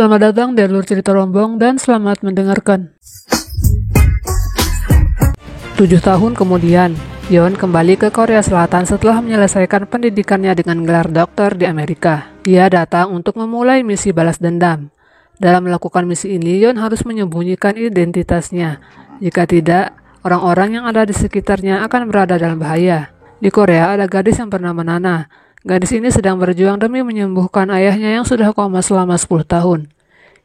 Selamat datang di Alur Cerita Rombong dan selamat mendengarkan. 7 tahun kemudian, Yeon kembali ke Korea Selatan setelah menyelesaikan pendidikannya dengan gelar dokter di Amerika. Dia datang untuk memulai misi balas dendam. Dalam melakukan misi ini, Yeon harus menyembunyikan identitasnya. Jika tidak, orang-orang yang ada di sekitarnya akan berada dalam bahaya. Di Korea ada gadis yang bernama Nana. Gadis ini sedang berjuang demi menyembuhkan ayahnya yang sudah koma selama 10 tahun.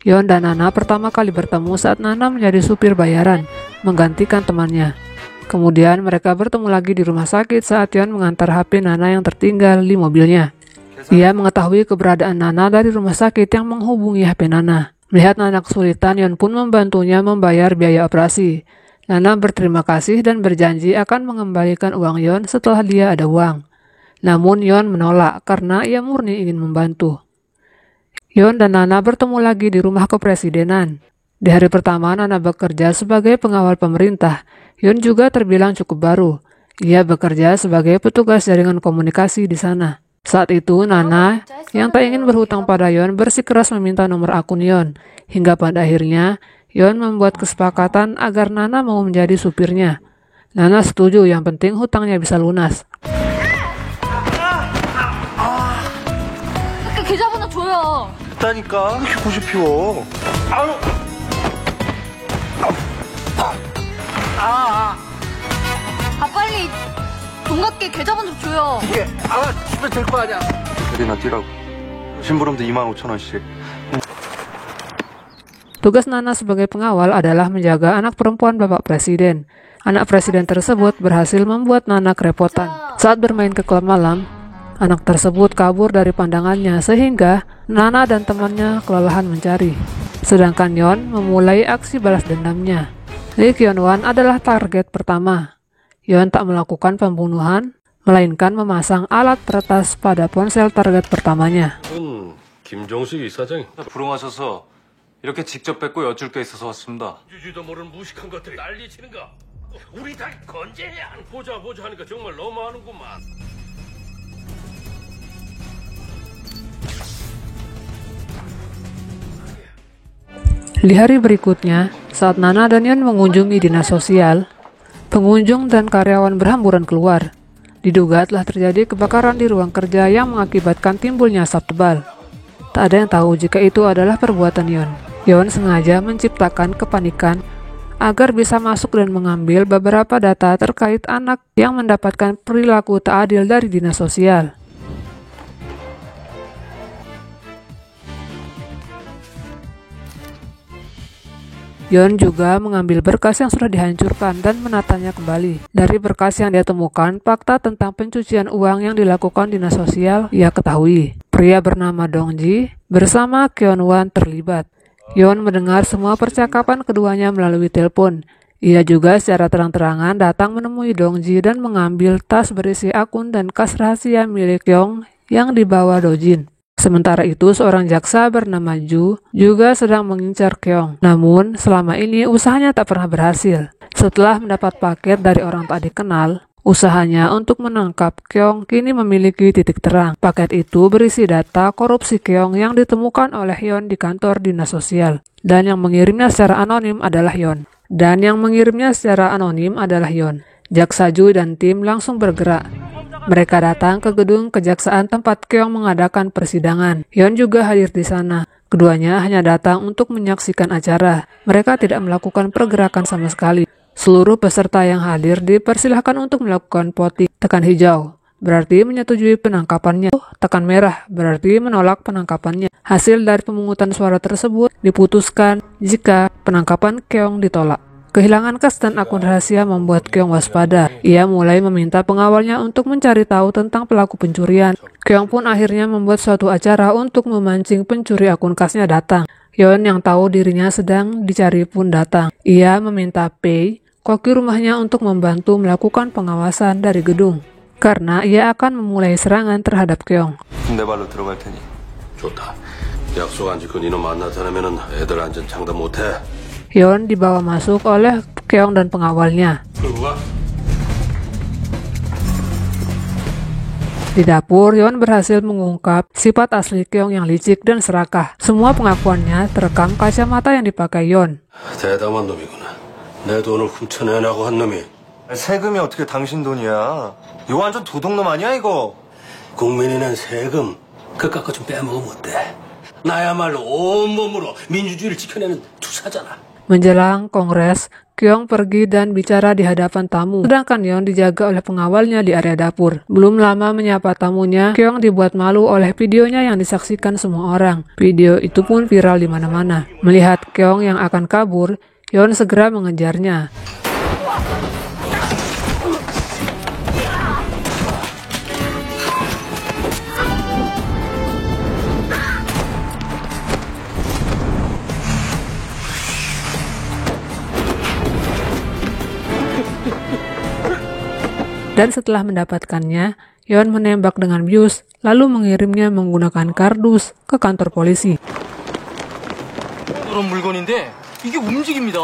Yeon dan Nana pertama kali bertemu saat Nana menjadi supir bayaran, menggantikan temannya. Kemudian mereka bertemu lagi di rumah sakit saat Yeon mengantar HP Nana yang tertinggal di mobilnya. Ia mengetahui keberadaan Nana dari rumah sakit yang menghubungi HP Nana. Melihat Nana kesulitan, Yeon pun membantunya membayar biaya operasi. Nana berterima kasih dan berjanji akan mengembalikan uang Yeon setelah dia ada uang. Namun Yeon menolak karena ia murni ingin membantu. Yeon dan Nana bertemu lagi di rumah kepresidenan. Di hari pertama Nana bekerja sebagai pengawal pemerintah. Yeon juga terbilang cukup baru. Ia bekerja sebagai petugas jaringan komunikasi di sana. Saat itu Nana yang tak ingin berhutang pada Yeon bersikeras meminta nomor akun Yeon. Hingga pada akhirnya Yeon membuat kesepakatan agar Nana mau menjadi supirnya. Nana setuju, yang penting hutangnya bisa lunas. 계좌번호 줘요. 됐다니까. 이렇게 고집 피워. 빨리 돈 갚게 계좌번호 줘요. 이게 주면 될 거 아니야. 대리나 뛰라고. 심부름도 25,000원씩. Tugas Nana sebagai pengawal adalah menjaga anak perempuan Bapak Presiden. Anak presiden tersebut berhasil membuat Nana kerepotan. Saat bermain ke klub malam, anak tersebut kabur dari pandangannya sehingga Nana dan temannya kelelahan mencari. Sedangkan Yeon memulai aksi balas dendamnya. Lee Kyun-wan adalah target pertama. Yeon tak melakukan pembunuhan, melainkan memasang alat peretas pada ponsel target pertamanya. 김정식 이사장이 불응하셔서 이렇게 직접 뵙고 여쭐 게 있어서 왔습니다. 주지도 모르는 무식한 것들이 난리치는가? 우리 다 건재해야 보자 하니까 정말 너무하는구만. Di hari berikutnya, saat Nana dan Yeon mengunjungi dinas sosial, pengunjung dan karyawan berhamburan keluar. Diduga telah terjadi kebakaran di ruang kerja yang mengakibatkan timbulnya asap tebal. Tak ada yang tahu jika itu adalah perbuatan Yeon. Yeon sengaja menciptakan kepanikan agar bisa masuk dan mengambil beberapa data terkait anak yang mendapatkan perilaku tak adil dari dinas sosial. Yeon juga mengambil berkas yang sudah dihancurkan dan menatanya kembali. Dari berkas yang dia temukan, fakta tentang pencucian uang yang dilakukan dinas sosial ia ketahui. Pria bernama Dong-ji bersama Kyun-wan terlibat. Yeon mendengar semua percakapan keduanya melalui telepon. Ia juga secara terang-terangan datang menemui Dong-ji dan mengambil tas berisi akun dan kas rahasia milik Kyung yang dibawa Dojin. Sementara itu, seorang jaksa bernama Ju juga sedang mengincar Kyung. Namun, selama ini usahanya tak pernah berhasil. Setelah mendapat paket dari orang tak dikenal, usahanya untuk menangkap Kyung kini memiliki titik terang. Paket itu berisi data korupsi Kyung yang ditemukan oleh Yeon di kantor dinas sosial. Dan yang mengirimnya secara anonim adalah Yeon. Jaksa Ju dan tim langsung bergerak. Mereka datang ke gedung kejaksaan tempat Kyung mengadakan persidangan. Yeon juga hadir di sana. Keduanya hanya datang untuk menyaksikan acara. Mereka tidak melakukan pergerakan sama sekali. Seluruh peserta yang hadir dipersilahkan untuk melakukan voting. Tekan hijau berarti menyetujui penangkapannya. Tekan merah berarti menolak penangkapannya. Hasil dari pemungutan suara tersebut diputuskan jika penangkapan Kyung ditolak. Kehilangan kas dan akun rahasia membuat Kyung waspada. Ia mulai meminta pengawalnya untuk mencari tahu tentang pelaku pencurian. Kyung pun akhirnya membuat suatu acara untuk memancing pencuri akun kasnya datang. Yeon yang tahu dirinya sedang dicari pun datang. Ia meminta Pei, koki rumahnya, untuk membantu melakukan pengawasan dari gedung, karena ia akan memulai serangan terhadap Kyung. 내 발로 들어갈 테니. 좋다. 약속 안 지키고 니는 만나지 않으면 애들 안전 장담 못해. Yeon dibawa masuk oleh Kyung dan pengawalnya. Di dapur, Yeon berhasil mengungkap sifat asli Keong yang licik dan serakah. Semua pengakuannya terekam kacamata yang dipakai Yeon. 대담한 놈이구나. 내 돈을 훔쳐내라고 한 놈이. 세금이 어떻게 당신 돈이야? 이거 완전 도둑놈 아니야 이거? 국민이 낸 세금 그 깎아 좀 빼먹으면 어때? 나야말로 온몸으로 민주주의를 지켜내는 투사잖아. Menjelang kongres, Keong pergi dan bicara di hadapan tamu, sedangkan Yeon dijaga oleh pengawalnya di area dapur. Belum lama menyapa tamunya, Keong dibuat malu oleh videonya yang disaksikan semua orang. Video itu pun viral di mana-mana. Melihat Keong yang akan kabur, Yeon segera mengejarnya. Dan setelah mendapatkannya, Yeon menembak dengan bius, lalu mengirimnya menggunakan kardus ke kantor polisi. 그런 물건인데 이게 움직입니다.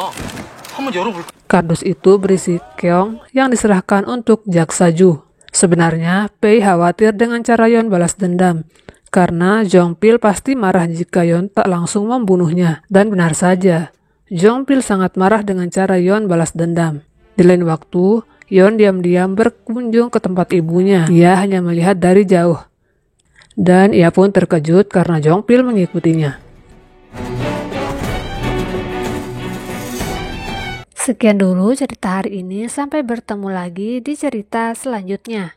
한번 열어볼까? Kardus itu berisi Keong yang diserahkan untuk jaksa Ju. Sebenarnya, Pei khawatir dengan cara Yeon balas dendam, karena Jong Pil pasti marah jika Yeon tak langsung membunuhnya. Dan benar saja, Jong Pil sangat marah dengan cara Yeon balas dendam. Di lain waktu, Yeon diam-diam berkunjung ke tempat ibunya. Ia hanya melihat dari jauh. Dan ia pun terkejut karena Jong Pil mengikutinya. Sekian dulu cerita hari ini, sampai bertemu lagi di cerita selanjutnya.